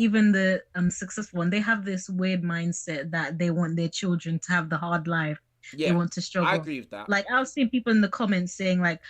even the successful one, they have this weird mindset that they want their children to have the hard life. They Yeah, want to I struggle. agree with that. Like I've seen people in the comments saying like,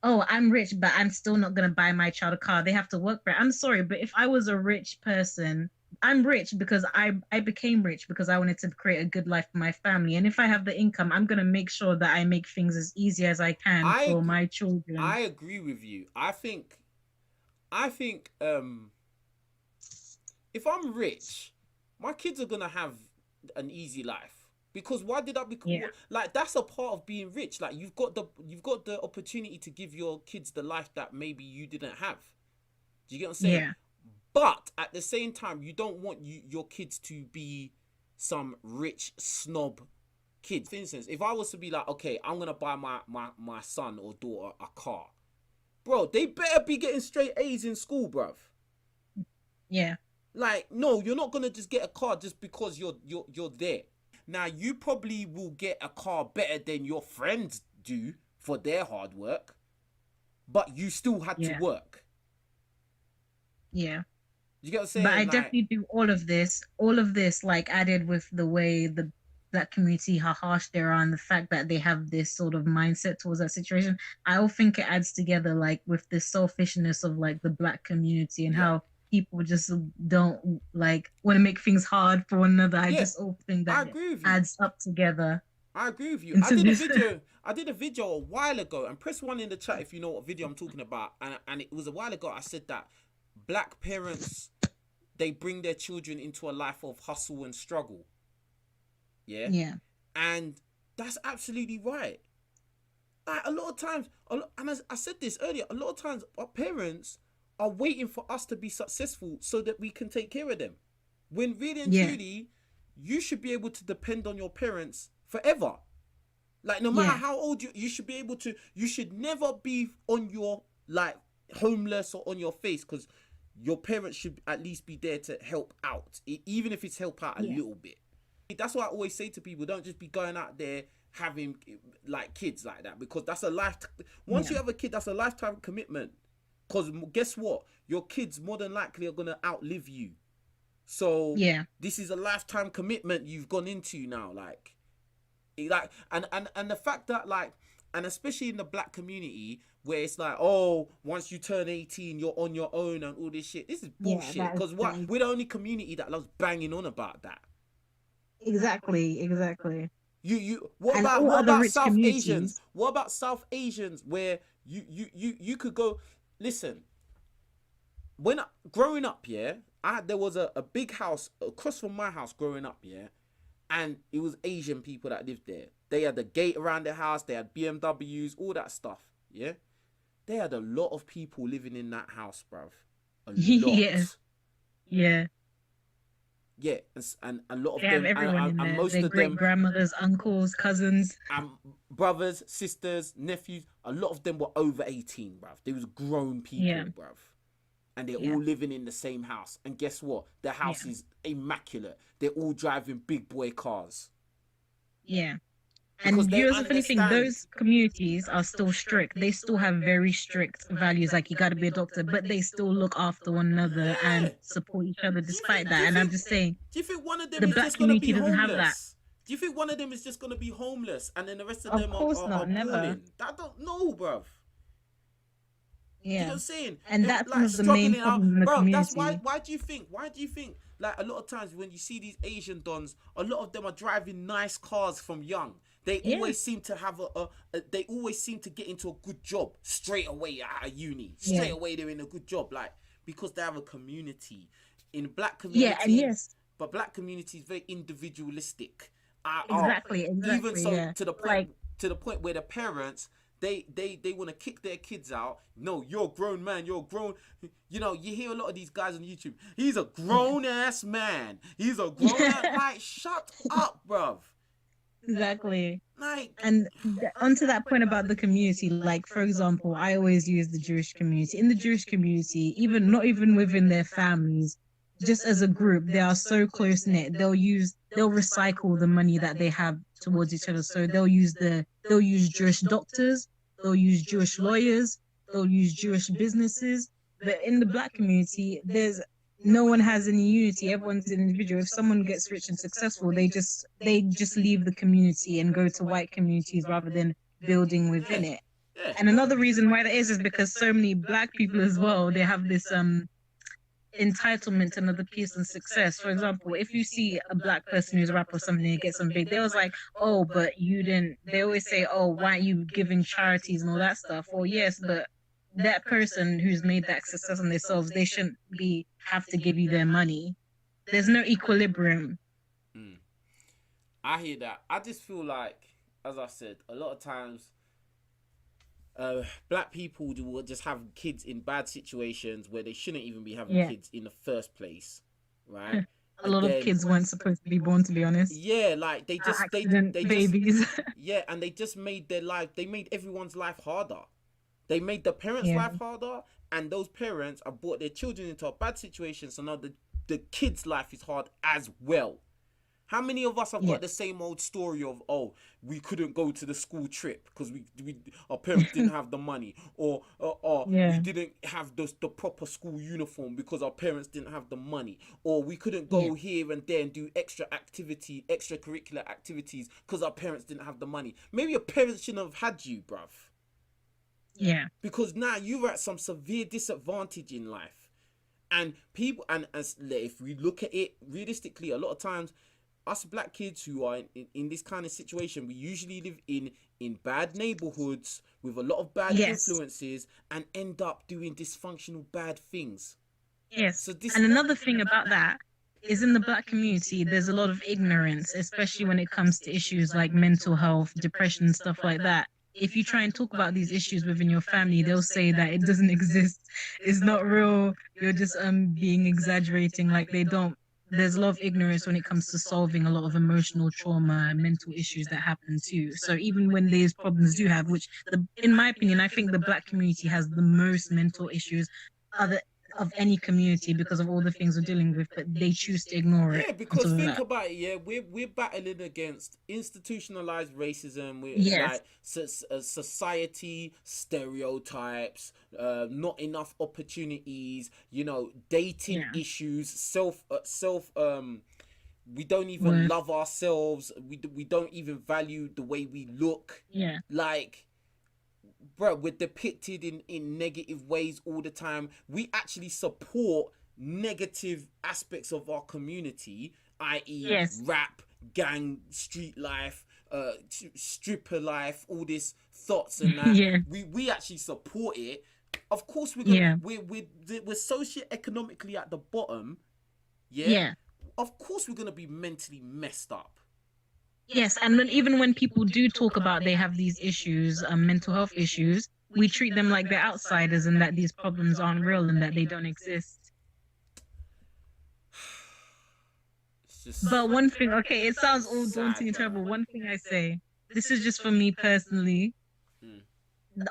oh, I'm rich, but I'm still not gonna buy my child a car. They have to work for it. I'm sorry, but if I was a rich person, I'm rich because I became rich because I wanted to create a good life for my family. And if I have the income, I'm gonna make sure that I make things as easy as I can I for agree, my children. I agree with you. I think if I'm rich, my kids are gonna have an easy life. Because why did I become Yeah, like that's a part of being rich. Like you've got the opportunity to give your kids the life that maybe you didn't have. Do you get what I'm saying? yeah, But at the same time, you don't want your kids to be some rich snob kids. For instance, if I was to be like, okay, I'm gonna buy my son or daughter a car, bro, they better be getting straight A's in school, bruv. yeah, Like, no, you're not gonna just get a car just because you're there. Now, you probably will get a car better than your friends do for their hard work, but you still had to yeah, work. yeah. You get what I'm But I saying? Like, definitely do all of this, like added with the way the black community, how harsh they are, and the fact that they have this sort of mindset towards that situation. I all think it adds together, like with the selfishness of like the black community and yeah, how people just don't like want to make things hard for one another. I yeah, just all think that I it agree with you. adds up together I agree with you. I into did a this. video. I did a video a while ago, and press one in the chat if you know what video I'm talking about. And it was a while ago. I said that black parents, they bring their children into a life of hustle and struggle. Yeah, Yeah, and that's absolutely right. Like a lot of times, and as I said this earlier, a lot of times our parents are waiting for us to be successful so that we can take care of them. When really and yeah, truly, you should be able to depend on your parents forever. Like no matter yeah, how old you should be able to. You should never be on your like homeless or on your face because your parents should at least be there to help out, even if it's help out a yeah, little bit. That's why I always say to people: don't just be going out there having like kids like that because that's a life. Once yeah, you have a kid, that's a lifetime commitment. Because guess what? Your kids more than likely are gonna outlive you. So yeah, this is a lifetime commitment you've gone into now. Like and the fact that like and especially in the black community where it's like oh once you turn 18 you're on your own and all this shit, this is yeah. bullshit That is because what that is we're the only community that loves banging on about that. exactly, exactly. You And all what other about rich South Asians? communities. What about South Asians where you could go listen when growing up, yeah, there was a big house across from my house growing up, yeah, and it was Asian people that lived there. They had the gate around their house, they had BMWs, all that stuff, yeah. They had a lot of people living in that house, bruv, a Yeah, lot, yeah. yeah, and a lot They of have them, everyone in and there. most Their of great them, grandmothers, uncles, cousins. brothers, sisters, nephews, a lot of them were over 18, bruv. They was grown Yeah, people, bruv. And they're yeah, all living in the same house. And guess what? The house yeah, is immaculate. They're all driving big boy cars yeah. because And they here's the funny thing, understand. those communities are still strict. They still have very strict values, like you got to be a doctor, but they still look after one another and Yeah. support each other Do you despite think? Do that. you And I'm think? just saying, Do you think one of them the is black just gonna be community doesn't have that. homeless? Do you think one of them is just gonna be homeless and then the rest of Of them course are not, never. balling? I don't know, bruv. Do you know what Yeah. I'm saying? And that's one Like of the main struggling out, problems in the bro. That's why. community. Why do you think? Why do you think? Like a lot of times when you see these Asian dons, a lot of them are driving nice cars from young. They Yeah, always seem to have they always seem to get into a good job straight away out of uni. yeah, Straight away they're in a good job, like because they have a community. In black yeah. And community, yes, but black community is very individualistic. exactly, Even exactly. so Yeah. to Like, the point where the parents they want to kick their kids out. No, you're a grown man. You're grown. You know, you hear a lot of these guys on YouTube. He's a yeah, grown ass man. He's a grown ass. yeah, Like, shut up, bruv. exactly. Like, And onto that point about the community, like for example, I always use the Jewish community. In the Jewish community, even not even within their families, just as a group, they are so close knit. They'll recycle the money that they have towards each other. So they'll use Jewish doctors, they'll use Jewish lawyers, they'll use Jewish businesses. But in the black community, no one has any unity. Everyone's an individual. If someone gets rich and successful, they just leave the community and go to white communities rather than building within Yeah, it. yeah, And another reason why that is because so many black people as well, they have this entitlement to another person's success. For example, if you see a black person who's a rapper or something and gets some big, they was like, oh, but you didn't. They always say, oh, why aren't you giving charities and all that stuff? Well, yes, but that person who's made that success on themselves, they shouldn't be have to give you their money. There's no equilibrium. mm. I hear that. I just feel like, as I said, a lot of times black people will just have kids in bad situations where they shouldn't even be having kids in the first place, right? A lot of kids weren't supposed to be born, to be honest. Yeah, like they babies. just yeah, and they just made their life. They made everyone's life harder. They made the parents' life harder, and those parents have brought their children into a bad situation. So now the kid's life is hard as well. How many of us have got the same old story of, oh, we couldn't go to the school trip because our parents didn't have the money, or we didn't have the proper school uniform because our parents didn't have the money, or we couldn't go here and there and do extracurricular activities because our parents didn't have the money. Maybe your parents shouldn't have had you, bruv. Yeah. Because now you're at some severe disadvantage in life. And people, and as if we look at it realistically, a lot of times, us black kids who are in this kind of situation, we usually live in bad neighborhoods with a lot of bad influences and end up doing dysfunctional bad things. Yes. So and another thing about that is in the black community, there's a lot of ignorance, especially when it comes to issues like mental health, depression, and stuff like that. If you try and talk about these issues within your family, they'll say that it doesn't exist. It's not real. You're just being exaggerating. Like they don't. There's a lot of ignorance when it comes to solving a lot of emotional trauma and mental issues that happen too. So even when these problems do have, in my opinion, I think the black community has the most mental issues of any community because of all the things we're dealing with, but they choose to ignore it. Yeah, because think about it, we're battling against institutionalized racism, like society stereotypes, not enough opportunities, dating issues, we don't even love ourselves, we don't even value the way we look. Yeah. Like, bro, we're depicted in negative ways all the time. We actually support negative aspects of our community, i.e. rap, gang, street life, stripper life, all this thoughts and that. We actually support it. Of course we're gonna we're socioeconomically at the bottom. Of course we're gonna be mentally messed up. Yes, and even when people do talk about they have these issues, mental health issues, we treat them like they're outsiders and that these problems aren't real and that they don't exist. But one thing, okay, it sounds all daunting and terrible. One thing I say, this is just for me personally.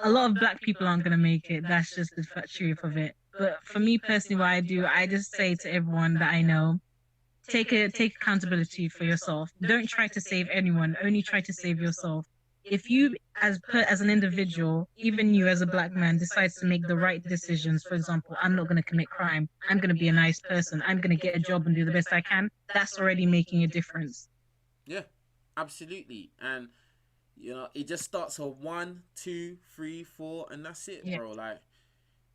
A lot of black people aren't going to make it. That's just the truth of it. But for me personally, what I do, I just say to everyone that I know, take accountability for yourself. Don't try to save anyone. Only try to save yourself. If you, as an individual, even you as a black man, decides to make the right decisions, for example, I'm not going to commit crime. I'm going to be a nice person. I'm going to get a job and do the best I can. That's already making a difference. Yeah, absolutely. And, it just starts at 1, 2, 3, 4, and that's it, bro.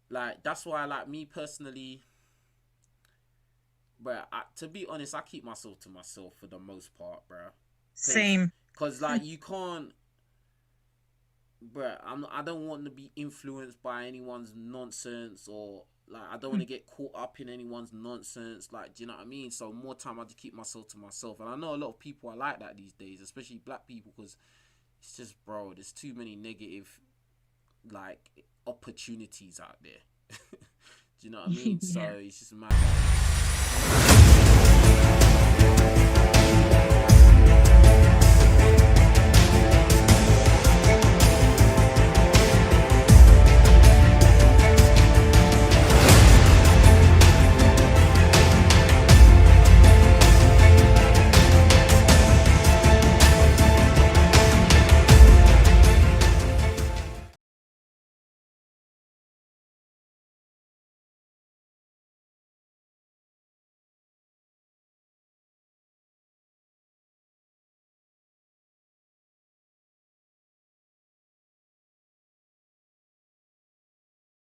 Like that's why, like, me personally, bro, to be honest, I keep myself to myself for the most part, bro. Same. Because, like, you can't, bro, I don't want to be influenced by anyone's nonsense, or, like, I don't want to get caught up in anyone's nonsense. Like, do you know what I mean? So more time I just keep myself to myself. And I know a lot of people are like that these days, especially black people, because it's just, bro, there's too many negative, like, opportunities out there. Do you know what I mean? So it's just mad.